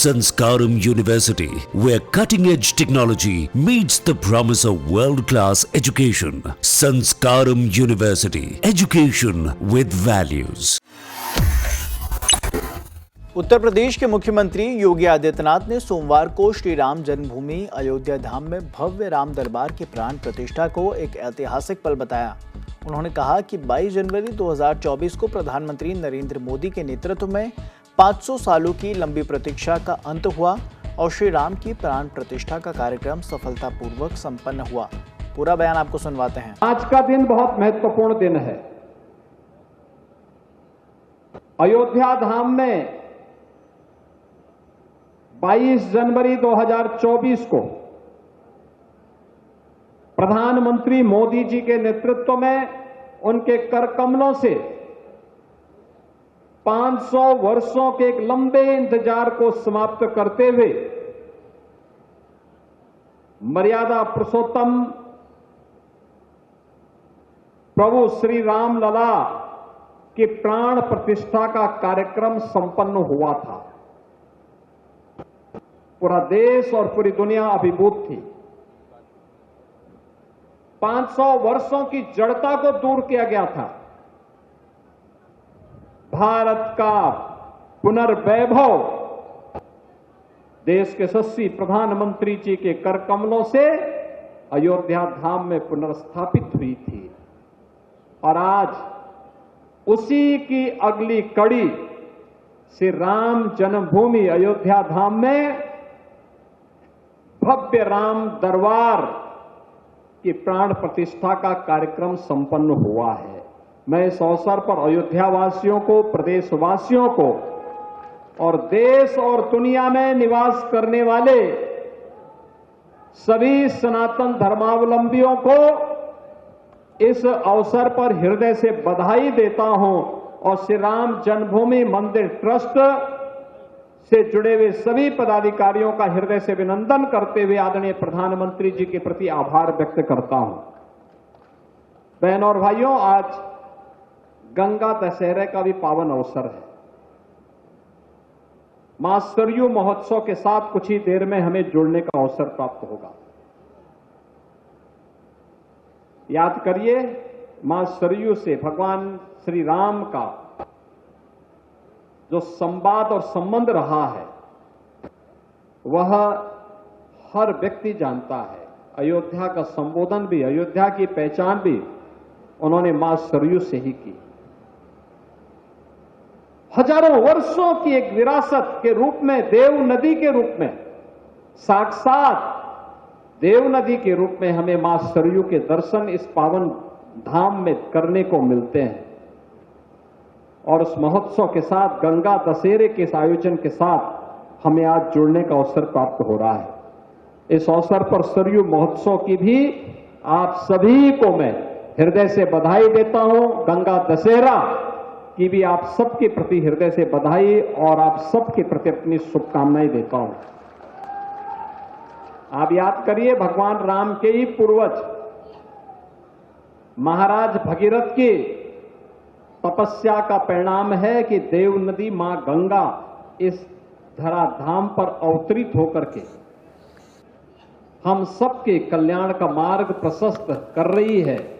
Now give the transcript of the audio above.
Sanskaram University, where cutting-edge technology meets the promise of world-class education. Sanskaram University, education with values. Uttar Pradesh के मुख्यमंत्री योगी आदित्यनाथ ने सोमवार को श्री राम जन्मभूमि अयोध्या धाम में भव्य राम दरबार की प्राण प्रतिष्ठा को एक ऐतिहासिक पल बताया। उन्होंने कहा कि 22 जनवरी 2024 को प्रधानमंत्री नरेंद्र मोदी के नेतृत्व में 500 सालों की लंबी प्रतीक्षा का अंत हुआ और श्री राम की प्राण प्रतिष्ठा का कार्यक्रम सफलतापूर्वक संपन्न हुआ। पूरा बयान आपको सुनवाते हैं। आज का दिन बहुत महत्वपूर्ण दिन है। अयोध्या धाम में 22 जनवरी 2024 को प्रधानमंत्री मोदी जी के नेतृत्व में उनके कर कमलों से 500 वर्षों के एक लंबे इंतजार को समाप्त करते हुए मर्यादा पुरुषोत्तम प्रभु श्री राम लला की प्राण प्रतिष्ठा का कार्यक्रम संपन्न हुआ था। पूरा देश और पूरी दुनिया अभिभूत थी। 500 वर्षों की जड़ता को दूर किया गया था। भारत का पुनर्वैभव देश के यशस्वी प्रधानमंत्री जी के कर कमलों से अयोध्या धाम में पुनर्स्थापित हुई थी और आज उसी की अगली कड़ी श्री राम जन्मभूमि अयोध्या धाम में भव्य राम दरबार की प्राण प्रतिष्ठा का कार्यक्रम संपन्न हुआ है। मैं इस अवसर पर अयोध्या वासियों को, प्रदेशवासियों को और देश और दुनिया में निवास करने वाले सभी सनातन धर्मावलंबियों को इस अवसर पर हृदय से बधाई देता हूं और श्री राम जन्मभूमि मंदिर ट्रस्ट से जुड़े हुए सभी पदाधिकारियों का हृदय से अभिनंदन करते हुए आदरणीय प्रधानमंत्री जी के प्रति आभार व्यक्त करता हूं। बहनों और भाइयों, आज गंगा दशहरे का भी पावन अवसर है। मां सरयू महोत्सव के साथ कुछ ही देर में हमें जुड़ने का अवसर प्राप्त होगा। याद करिए, मां सरयू से भगवान श्री राम का जो संवाद और संबंध रहा है वह हर व्यक्ति जानता है। अयोध्या का संबोधन भी, अयोध्या की पहचान भी उन्होंने मां सरयू से ही की। हजारों वर्षों की एक विरासत के रूप में, देव नदी के रूप में, साक्षात देव नदी के रूप में हमें मां सरयू के दर्शन इस पावन धाम में करने को मिलते हैं और उस महोत्सव के साथ, गंगा दशहरे के इस आयोजन के साथ हमें आज जुड़ने का अवसर प्राप्त हो रहा है। इस अवसर पर सरयू महोत्सव की भी आप सभी को मैं हृदय से बधाई देता हूं। गंगा दशहरा की भी आप सबके प्रति हृदय से बधाई और आप सबके प्रति अपनी शुभकामनाएं देता हूं। आप याद करिए, भगवान राम के ही पूर्वज महाराज भगीरथ की तपस्या का परिणाम है कि देव नदी मां गंगा इस धराधाम पर अवतरित होकर के हम सबके कल्याण का मार्ग प्रशस्त कर रही है।